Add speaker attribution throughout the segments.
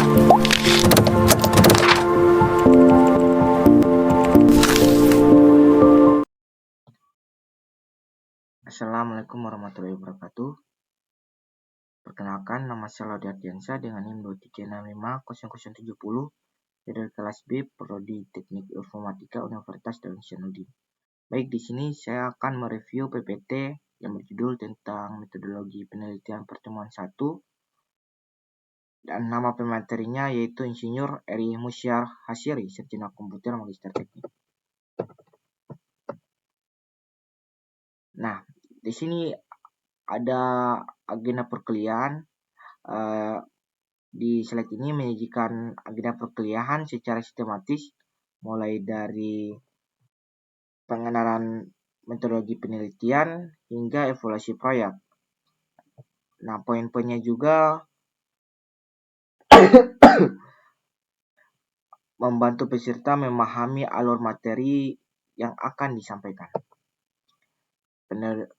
Speaker 1: Assalamualaikum warahmatullahi wabarakatuh. Perkenalkan, nama saya Laude Ardiansyah dengan NIM 2365070 dari kelas B Prodi Teknik Informatika Universitas Darussalam. Baik, di sini saya akan mereview PPT yang berjudul tentang metodologi penelitian pertemuan 1 dan nama pematerinya yaitu Insinyur Eri Musyar Hasyari, Sarjana Komputer Magister Teknik. Nah, di sini ada agenda perkuliahan. Di slide ini menyajikan agenda perkuliahan secara sistematis, mulai dari pengenalan metodologi penelitian hingga evaluasi proyek. Nah, poin-poinnya juga membantu peserta memahami alur materi yang akan disampaikan.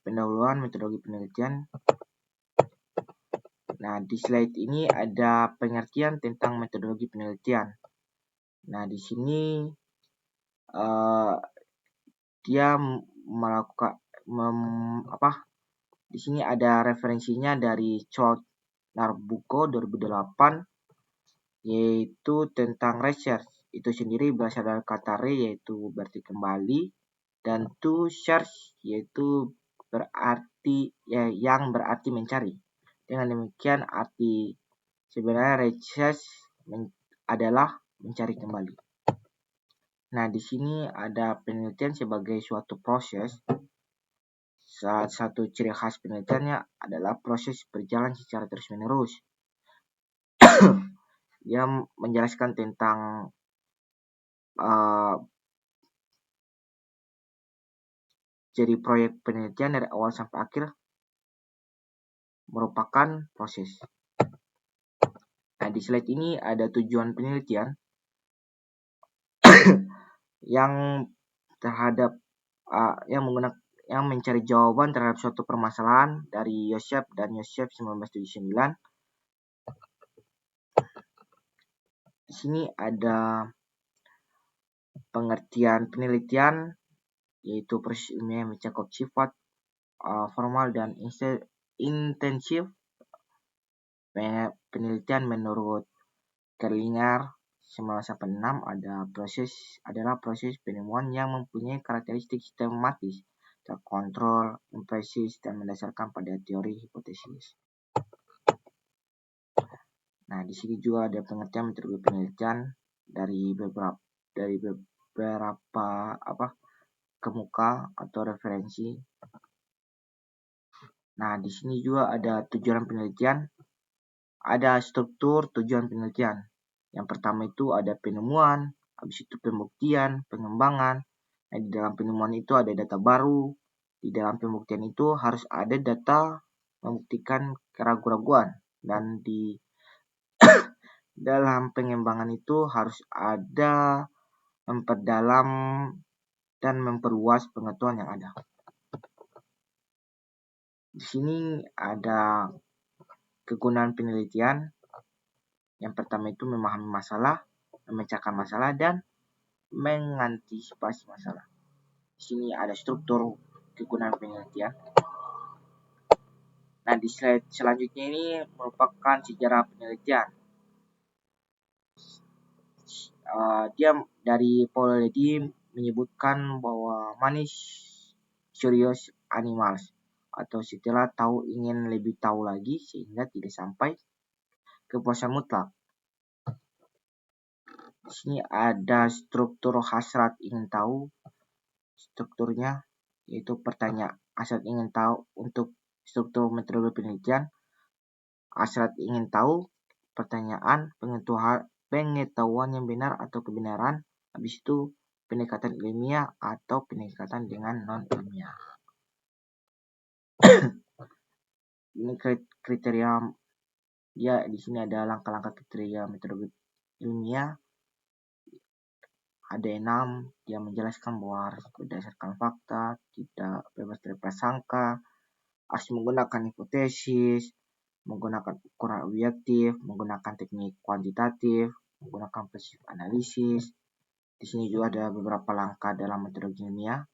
Speaker 1: Pendahuluan metodologi penelitian. Nah, di slide ini ada pengertian tentang metodologi penelitian. Nah, di sini dia melakukan di sini ada referensinya dari Chow Narbuko 2008, yaitu tentang research. Itu sendiri berasal dari kata re, yaitu berarti kembali, dan to search, yaitu berarti yang berarti mencari. Dengan demikian arti sebenarnya research adalah mencari kembali. Nah, di sini ada penelitian sebagai suatu proses. Salah satu ciri khas penelitiannya adalah proses berjalan secara terus-menerus. Dia menjelaskan tentang jadi proyek penelitian dari awal sampai akhir merupakan proses. Nah, di slide ini ada tujuan penelitian yang terhadap yang mencari jawaban terhadap suatu permasalahan dari Yosef dan Yosef 1979. Di sini ada pengertian penelitian, yaitu proses ilmiah yang mencakup sifat formal dan intensif. Penelitian menurut Kerlinger 1986 adalah proses penemuan yang mempunyai karakteristik sistematis, terkontrol, impresis, dan mendasarkan pada teori hipotesis. Nah, di sini juga ada pengertian metodologi penelitian dari beberapa kemuka atau referensi. Nah, di sini juga ada tujuan penelitian, ada struktur tujuan penelitian. Yang pertama itu ada penemuan, habis itu pembuktian, pengembangan. Nah, di dalam penemuan itu ada data baru, di dalam pembuktian itu harus ada data membuktikan keraguan-raguan, dan di dalam pengembangan itu harus ada memperdalam dan memperluas pengetahuan yang ada. Di sini ada kegunaan penelitian. Yang pertama itu memahami masalah, memecahkan masalah, dan mengantisipasi masalah. Di sini ada struktur kegunaan penelitian. Nah, di slide selanjutnya ini merupakan sejarah penelitian. Dia dari Paul Ledy menyebutkan bahwa manis curious animals, atau setelah tahu ingin lebih tahu lagi sehingga tidak sampai kepuasan mutlak. Di sini ada struktur hasrat ingin tahu. Strukturnya yaitu pertanyaan, hasrat ingin tahu untuk struktur metodologi penelitian. Hasrat ingin tahu, pertanyaan, pengetahuan yang benar atau kebenaran, habis itu pendekatan ilmiah atau pendekatan dengan non ilmiah. Ini kriteria ya, di sini ada langkah-langkah kriteria metodologi ilmiah. Ada 6, dia menjelaskan bahwa harus berdasarkan fakta, tidak bebas dari prasangka, harus menggunakan hipotesis, menggunakan ukuran objektif, menggunakan teknik kuantitatif, menggunakan pasif analisis. Di sini juga ada beberapa langkah dalam metodologi ilmiah,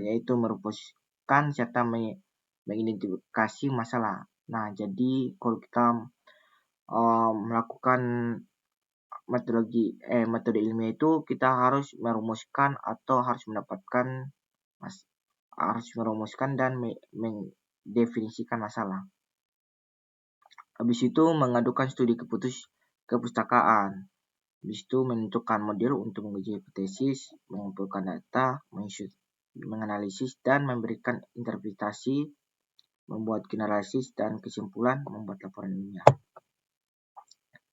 Speaker 1: yaitu merumuskan serta mengidentifikasi masalah. Nah, jadi kalau kita melakukan metode ilmiah itu, kita harus merumuskan atau harus merumuskan dan mendefinisikan masalah. Habis itu mengadukan studi kepustakaan. Habis itu menentukan model untuk menguji hipotesis, mengumpulkan data, menganalisis dan memberikan interpretasi, membuat generalisis dan kesimpulan, membuat laporan ilmiah.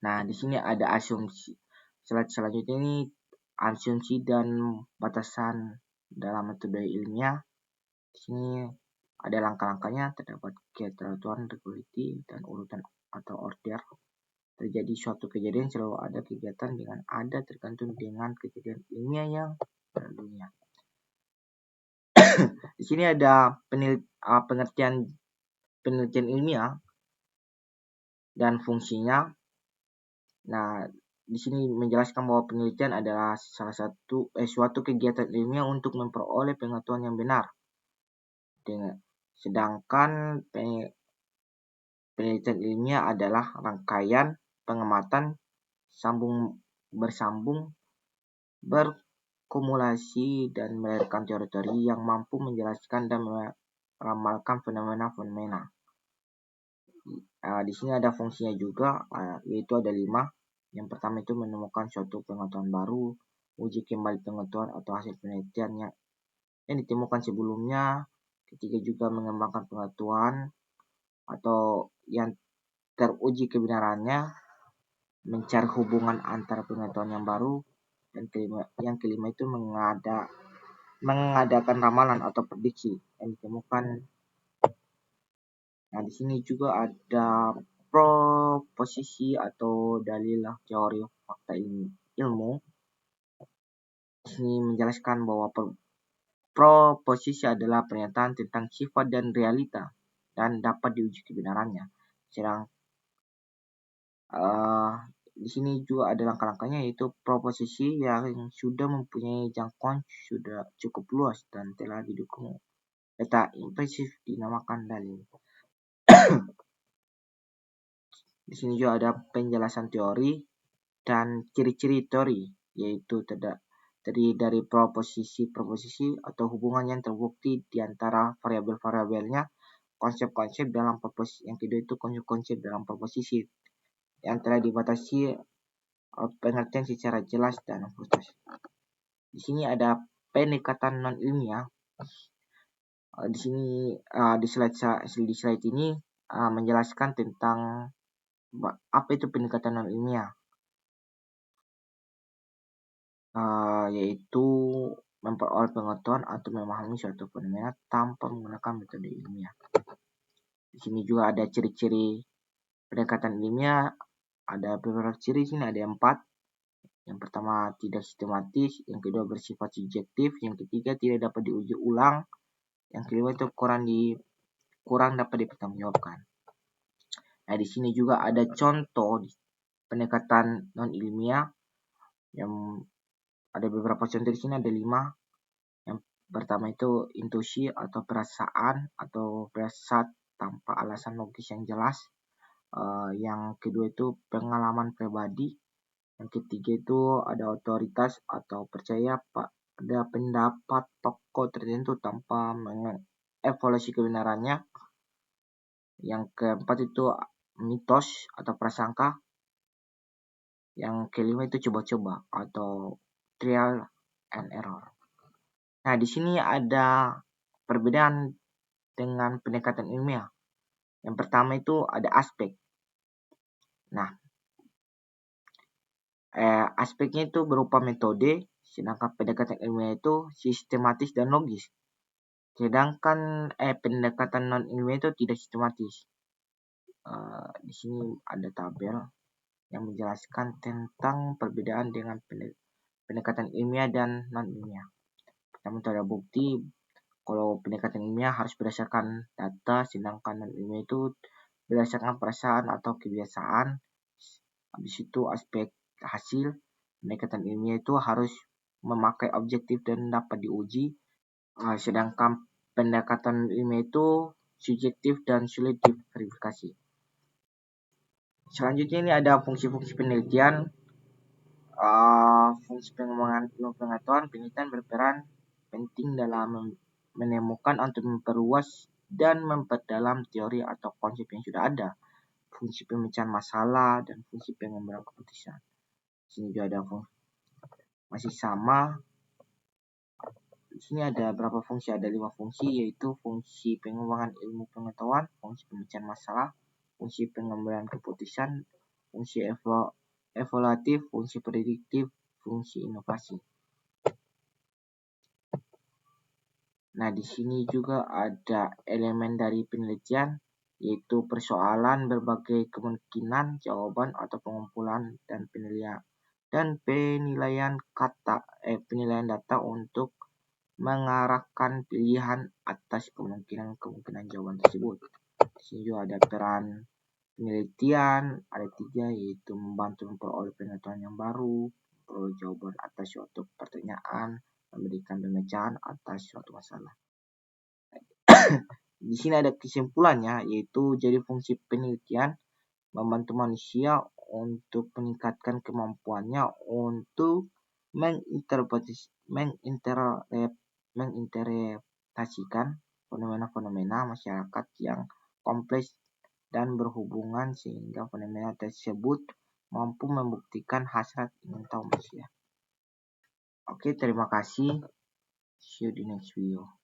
Speaker 1: Nah, di sini ada asumsi. Selanjutnya ini asumsi dan batasan dalam metode ilmiah. Di sini ada langkah-langkahnya, terdapat ketentuan, regularity, dan urutan atau order. Terjadi suatu kejadian selalu ada kegiatan dengan ada tergantung dengan kejadian ilmiah yang berlalunya. Di sini ada pengertian penelitian ilmiah dan fungsinya. Nah, di sini menjelaskan bahwa penelitian adalah suatu kegiatan ilmiah untuk memperoleh pengetahuan yang benar. Sedangkan penelitian ilmiah adalah rangkaian pengamatan bersambung, berkumulasi, dan melahirkan teori-teori yang mampu menjelaskan dan meramalkan fenomena-fenomena. Di sini ada fungsinya juga, yaitu ada 5. Yang pertama itu menemukan suatu pengetahuan baru, uji kembali pengetahuan atau hasil penelitian yang ditemukan sebelumnya. Ketiga juga mengembangkan pengetahuan atau yang teruji kebenarannya, mencari hubungan antara pengetahuan yang baru, dan yang kelima itu mengadakan ramalan atau prediksi yang ditemukan. Nah, di sini juga ada proposisi atau dalil teori fakta ilmu. Di sini menjelaskan bahwa proposisi adalah pernyataan tentang sifat dan realita dan dapat diuji kebenarannya. Sedang di sini juga ada langkah-langkahnya, yaitu proposisi yang sudah mempunyai jangkauan sudah cukup luas dan telah didukung data impresif dinamakan dalil. Di sini juga ada penjelasan teori dan ciri-ciri teori, yaitu terdiri dari proposisi atau hubungan yang terbukti di antara variabel-variabelnya, konsep-konsep dalam proposisi. Yang kedua itu konsep dalam proposisi yang telah dibatasi pengertian secara jelas dan khusus. Di sini ada pendekatan non ilmiah. Di sini di slide ini menjelaskan tentang apa itu pendekatan non ilmiah, yaitu memperoleh pengetahuan atau memahami suatu fenomena tanpa menggunakan metode ilmiah. Di sini juga ada ciri-ciri pendekatan ilmiah. Ada beberapa ciri, sini ada 4. Yang pertama tidak sistematis, yang kedua bersifat subjektif, yang ketiga tidak dapat diuji ulang, yang kelima itu kurang dapat dipertanggungjawabkan. Nah, di sini juga ada contoh pendekatan non ilmiah yang ada beberapa contoh. Di sini ada 5. Yang pertama itu intuisi atau perasaan atau firasat tanpa alasan logis yang jelas. Yang kedua itu pengalaman pribadi. Yang ketiga itu ada otoritas atau percaya pada pendapat tokoh tertentu tanpa mengevaluasi kebenarannya. Yang keempat itu mitos atau prasangka. Yang kelima itu coba-coba atau trial and error. Nah, di sini ada perbedaan dengan pendekatan ilmiah. Yang pertama itu ada aspek. Nah, aspeknya itu berupa metode, sedangkan pendekatan ilmiah itu sistematis dan logis. Sedangkan pendekatan non ilmiah itu tidak sistematis. Di sini ada tabel yang menjelaskan tentang perbedaan dengan pendekatan ilmiah dan non ilmiah. Pertama itu ada bukti. Kalau pendekatan ilmiah harus berdasarkan data, sedangkan ilmiah itu berdasarkan perasaan atau kebiasaan. Habis itu aspek hasil, pendekatan ilmiah itu harus memakai objektif dan dapat diuji, sedangkan pendekatan ilmiah itu subjektif dan sulit diverifikasi. Selanjutnya ini ada fungsi-fungsi penelitian. Fungsi pengembangan ilmu pengetahuan, penelitian berperan penting dalam menemukan untuk memperluas dan memperdalam teori atau konsep yang sudah ada, fungsi pemecahan masalah, dan fungsi pengembangan keputusan. Sini juga ada masih sama. Di sini ada berapa fungsi? Ada 5 fungsi, yaitu fungsi pengembangan ilmu pengetahuan, fungsi pemecahan masalah, fungsi pengembangan keputusan, fungsi evaluatif, fungsi prediktif, fungsi inovasi. Nah, di sini juga ada elemen dari penelitian, yaitu persoalan, berbagai kemungkinan jawaban atau pengumpulan dan penilaian data untuk mengarahkan pilihan atas kemungkinan jawaban tersebut. Di sini juga ada peran penelitian, ada 3, yaitu membantu memperoleh pengetahuan yang baru, memperoleh jawaban atas suatu pertanyaan, memberikan pemecahan atas suatu masalah. Di sini ada kesimpulannya, yaitu jadi fungsi penelitian membantu manusia untuk meningkatkan kemampuannya untuk menginterpretasikan fenomena-fenomena masyarakat yang kompleks dan berhubungan, sehingga fenomena tersebut mampu membuktikan hasrat ingin tahu manusia. Oke, terima kasih. See you di next video.